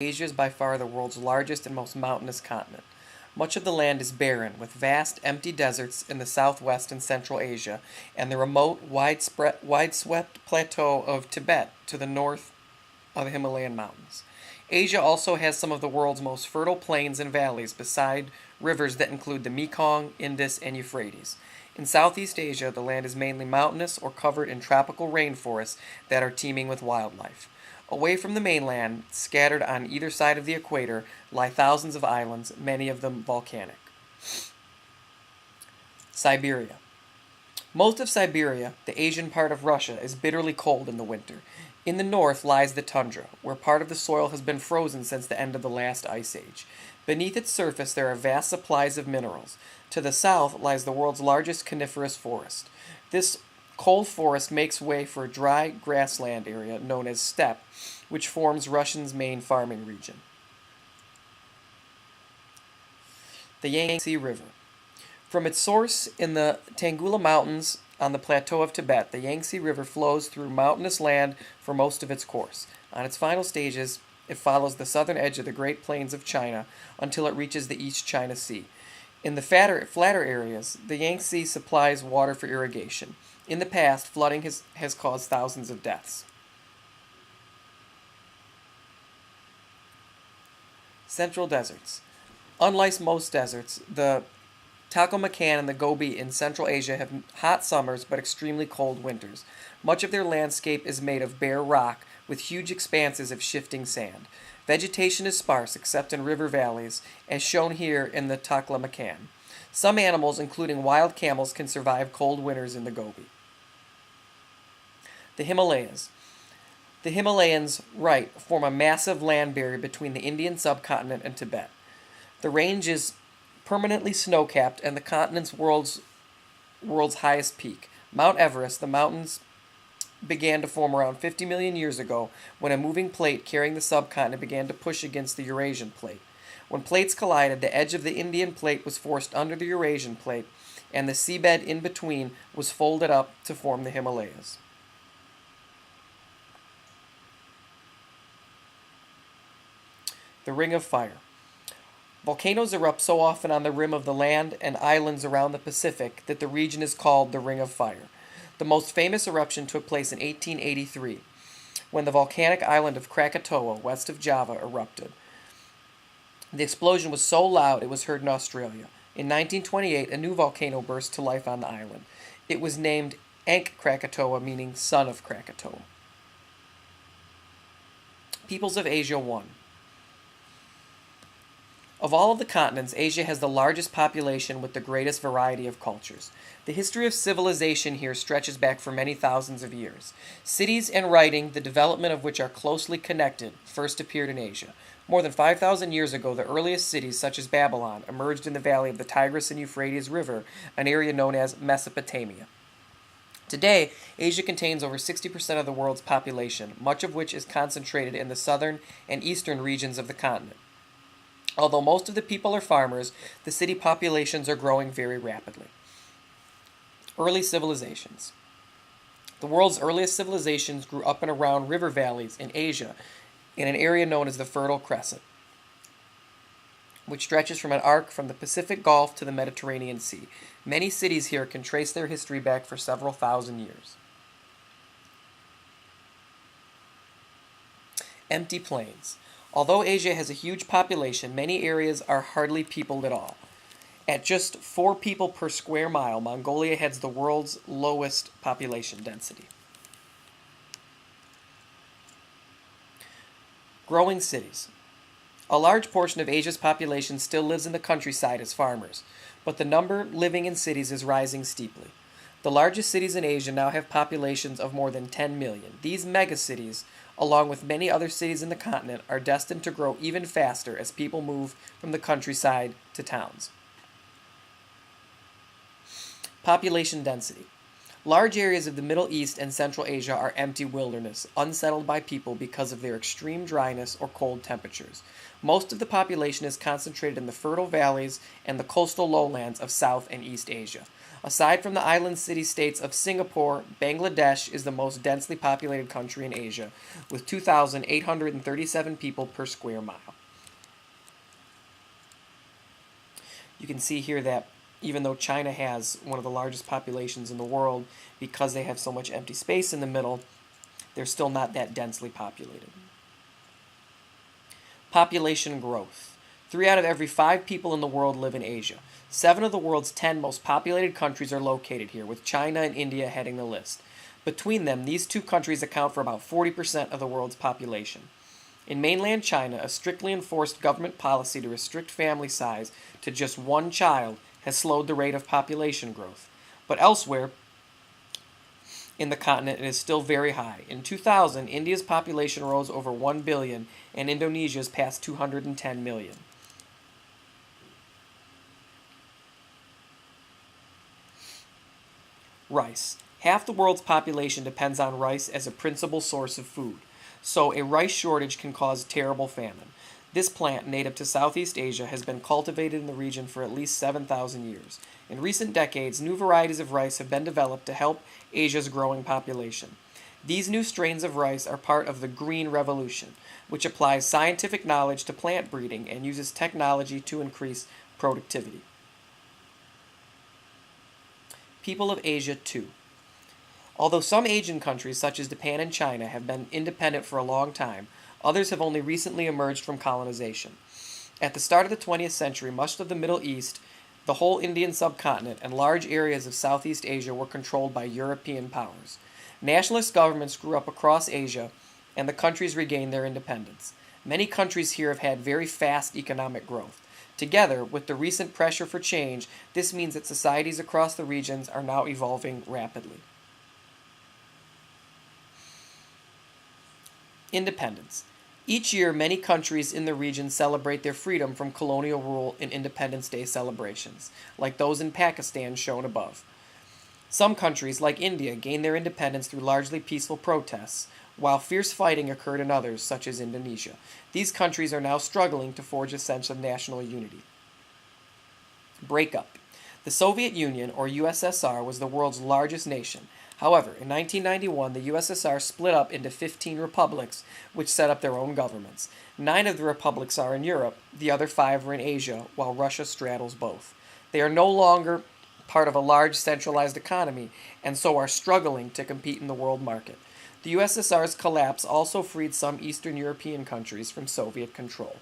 Asia is by far the world's largest and most mountainous continent. Much of the land is barren, with vast, empty deserts in the southwest and central Asia, and the remote, wide-swept plateau of Tibet to the north of the Himalayan mountains. Asia also has some of the world's most fertile plains and valleys beside rivers that include the Mekong, Indus, and Euphrates. In Southeast Asia, the land is mainly mountainous or covered in tropical rainforests that are teeming with wildlife. Away from the mainland, scattered on either side of the equator, lie thousands of islands, many of them volcanic. Siberia. Most of Siberia, the Asian part of Russia, is bitterly cold in the winter. In the north lies the tundra, where part of the soil has been frozen since the end of the last ice age. Beneath its surface there are vast supplies of minerals. To the south lies the world's largest coniferous forest. This cold forest makes way for a dry grassland area known as steppe, which forms Russia's main farming region. The Yangtze River. From its source in the Tanggula Mountains on the plateau of Tibet, the Yangtze River flows through mountainous land for most of its course. On its final stages, it follows the southern edge of the Great Plains of China until it reaches the East China Sea. In the flatter areas, the Yangtze supplies water for irrigation. In the past, flooding has caused thousands of deaths. Central deserts. Unlike most deserts, the Taklamakan and the Gobi in Central Asia have hot summers but extremely cold winters. Much of their landscape is made of bare rock with huge expanses of shifting sand. Vegetation is sparse except in river valleys, as shown here in the Taklamakan. Some animals, including wild camels, can survive cold winters in the Gobi. The Himalayas. The Himalayas, form a massive land barrier between the Indian subcontinent and Tibet. The range is permanently snow-capped and the continent's world's highest peak. Mount Everest, the mountains began to form around 50 million years ago when a moving plate carrying the subcontinent began to push against the Eurasian plate. When plates collided, the edge of the Indian plate was forced under the Eurasian plate, and the seabed in between was folded up to form the Himalayas. The Ring of Fire. Volcanoes erupt so often on the rim of the land and islands around the Pacific that the region is called the Ring of Fire. The most famous eruption took place in 1883, when the volcanic island of Krakatoa, west of Java, erupted. The explosion was so loud it was heard in Australia. In 1928, a new volcano burst to life on the island. It was named Ankh Krakatoa, meaning son of Krakatoa. Peoples of Asia 1. Of all of the continents, Asia has the largest population with the greatest variety of cultures. The history of civilization here stretches back for many thousands of years. Cities and writing, the development of which are closely connected, first appeared in Asia. More than 5,000 years ago, the earliest cities, such as Babylon, emerged in the valley of the Tigris and Euphrates River, an area known as Mesopotamia. Today, Asia contains over 60% of the world's population, much of which is concentrated in the southern and eastern regions of the continent. Although most of the people are farmers, the city populations are growing very rapidly. Early civilizations. The world's earliest civilizations grew up and around river valleys in Asia in an area known as the Fertile Crescent, which stretches from an arc from the Pacific Gulf to the Mediterranean Sea. Many cities here can trace their history back for several thousand years. Empty plains. Although Asia has a huge population, many areas are hardly peopled at all. At just 4 people per square mile, Mongolia has the world's lowest population density. Growing cities. A large portion of Asia's population still lives in the countryside as farmers, but the number living in cities is rising steeply. The largest cities in Asia now have populations of more than 10 million. These megacities, along with many other cities in the continent, are destined to grow even faster as people move from the countryside to towns. Population density. Large areas of the Middle East and Central Asia are empty wilderness, unsettled by people because of their extreme dryness or cold temperatures. Most of the population is concentrated in the fertile valleys and the coastal lowlands of South and East Asia. Aside from the island city-states of Singapore, Bangladesh is the most densely populated country in Asia, with 2,837 people per square mile. You can see here that even though China has one of the largest populations in the world, because they have so much empty space in the middle, they're still not that densely populated. Population growth. 3 out of every 5 people in the world live in Asia. 7 of the world's 10 most populated countries are located here, with China and India heading the list. Between them, these 2 countries account for about 40% of the world's population. In mainland China, a strictly enforced government policy to restrict family size to just 1 child has slowed the rate of population growth. But elsewhere in the continent, it is still very high. In 2000, India's population rose over 1 billion, and Indonesia's passed 210 million. Rice. Half the world's population depends on rice as a principal source of food, so a rice shortage can cause terrible famine. This plant, native to Southeast Asia, has been cultivated in the region for at least 7,000 years. In recent decades, new varieties of rice have been developed to help Asia's growing population. These new strains of rice are part of the Green Revolution, which applies scientific knowledge to plant breeding and uses technology to increase productivity. People of Asia too. Although some Asian countries, such as Japan and China, have been independent for a long time, others have only recently emerged from colonization. At the start of the 20th century, much of the Middle East, the whole Indian subcontinent, and large areas of Southeast Asia were controlled by European powers. Nationalist governments grew up across Asia, and the countries regained their independence. Many countries here have had very fast economic growth. Together, with the recent pressure for change, this means that societies across the regions are now evolving rapidly. Independence. Each year, many countries in the region celebrate their freedom from colonial rule in Independence Day celebrations, like those in Pakistan shown above. Some countries, like India, gained their independence through largely peaceful protests, while fierce fighting occurred in others, such as Indonesia. These countries are now struggling to forge a sense of national unity. Breakup. The Soviet Union, or USSR, was the world's largest nation. However, in 1991, the USSR split up into 15 republics, which set up their own governments. 9 of the republics are in Europe, the other 5 are in Asia, while Russia straddles both. They are no longer part of a large centralized economy, and so are struggling to compete in the world market. The USSR's collapse also freed some Eastern European countries from Soviet control.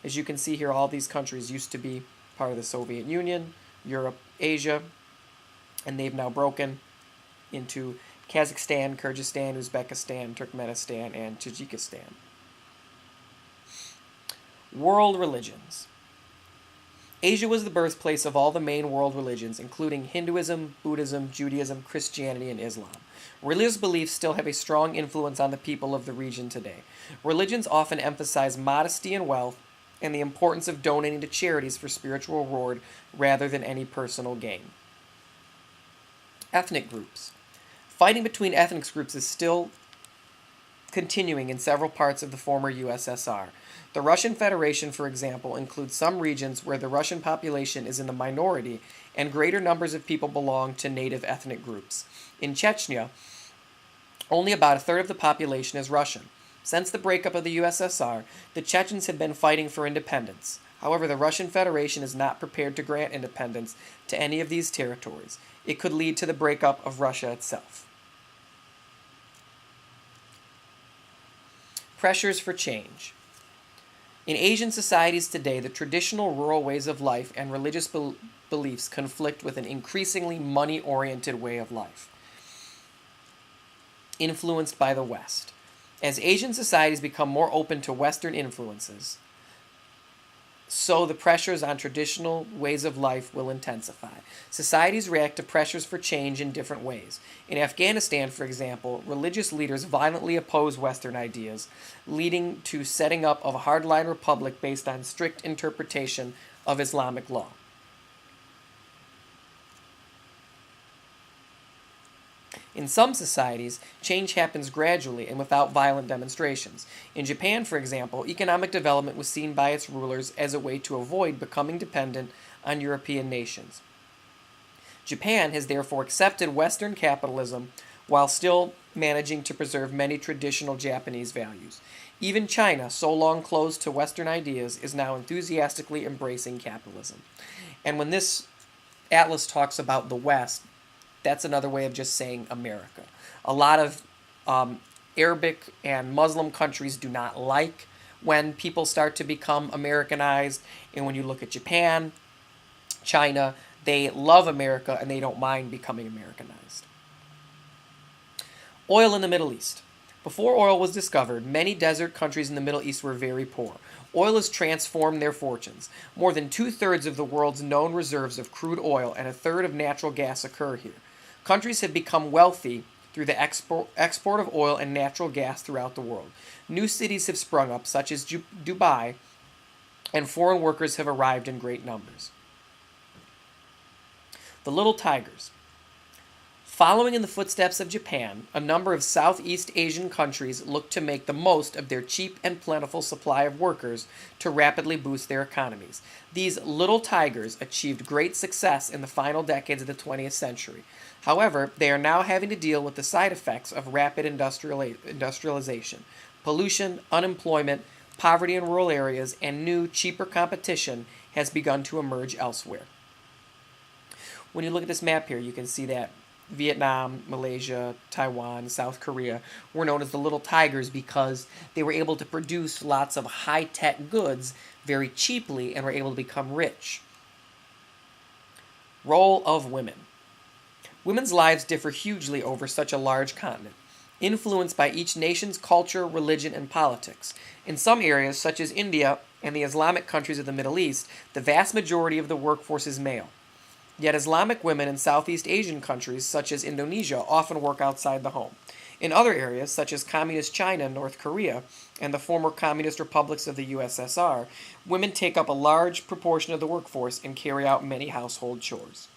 As you can see here, all these countries used to be part of the Soviet Union, Europe, Asia, and they've now broken into Kazakhstan, Kyrgyzstan, Uzbekistan, Turkmenistan, and Tajikistan. World religions. Asia was the birthplace of all the main world religions, including Hinduism, Buddhism, Judaism, Christianity, and Islam. Religious beliefs still have a strong influence on the people of the region today. Religions often emphasize modesty and wealth, and the importance of donating to charities for spiritual reward rather than any personal gain. Ethnic groups. Fighting between ethnic groups is still continuing in several parts of the former USSR. The Russian Federation, for example, includes some regions where the Russian population is in the minority and greater numbers of people belong to native ethnic groups. In Chechnya, only about a third of the population is Russian. Since the breakup of the USSR, the Chechens have been fighting for independence. However, the Russian Federation is not prepared to grant independence to any of these territories. It could lead to the breakup of Russia itself. Pressures for change. In Asian societies today, the traditional rural ways of life and religious beliefs conflict with an increasingly money-oriented way of life, influenced by the West. As Asian societies become more open to Western influences, so the pressures on traditional ways of life will intensify. Societies react to pressures for change in different ways. In Afghanistan, for example, religious leaders violently oppose Western ideas, leading to setting up of a hardline republic based on strict interpretation of Islamic law. In some societies, change happens gradually and without violent demonstrations. In Japan, for example, economic development was seen by its rulers as a way to avoid becoming dependent on European nations. Japan has therefore accepted Western capitalism while still managing to preserve many traditional Japanese values. Even China, so long closed to Western ideas, is now enthusiastically embracing capitalism. And when this atlas talks about the West, that's another way of just saying America. A lot of Arabic and Muslim countries do not like when people start to become Americanized. And when you look at Japan, China, they love America and they don't mind becoming Americanized. Oil in the Middle East. Before oil was discovered, many desert countries in the Middle East were very poor. Oil has transformed their fortunes. More than 2/3 of the world's known reserves of crude oil and 1/3 of natural gas occur here. Countries have become wealthy through the export of oil and natural gas throughout the world. New cities have sprung up, such as Dubai, and foreign workers have arrived in great numbers. The Little Tigers. Following in the footsteps of Japan, a number of Southeast Asian countries look to make the most of their cheap and plentiful supply of workers to rapidly boost their economies. These little tigers achieved great success in the final decades of the 20th century. However, they are now having to deal with the side effects of rapid industrialization. Pollution, unemployment, poverty in rural areas, and new, cheaper competition has begun to emerge elsewhere. When you look at this map here, you can see that Vietnam, Malaysia, Taiwan, South Korea were known as the Little Tigers because they were able to produce lots of high-tech goods very cheaply and were able to become rich. Role of women. Women's lives differ hugely over such a large continent, influenced by each nation's culture, religion, and politics. In some areas, such as India and the Islamic countries of the Middle East, the vast majority of the workforce is male. Yet Islamic women in Southeast Asian countries, such as Indonesia, often work outside the home. In other areas, such as Communist China and North Korea, and the former communist republics of the USSR, women take up a large proportion of the workforce and carry out many household chores.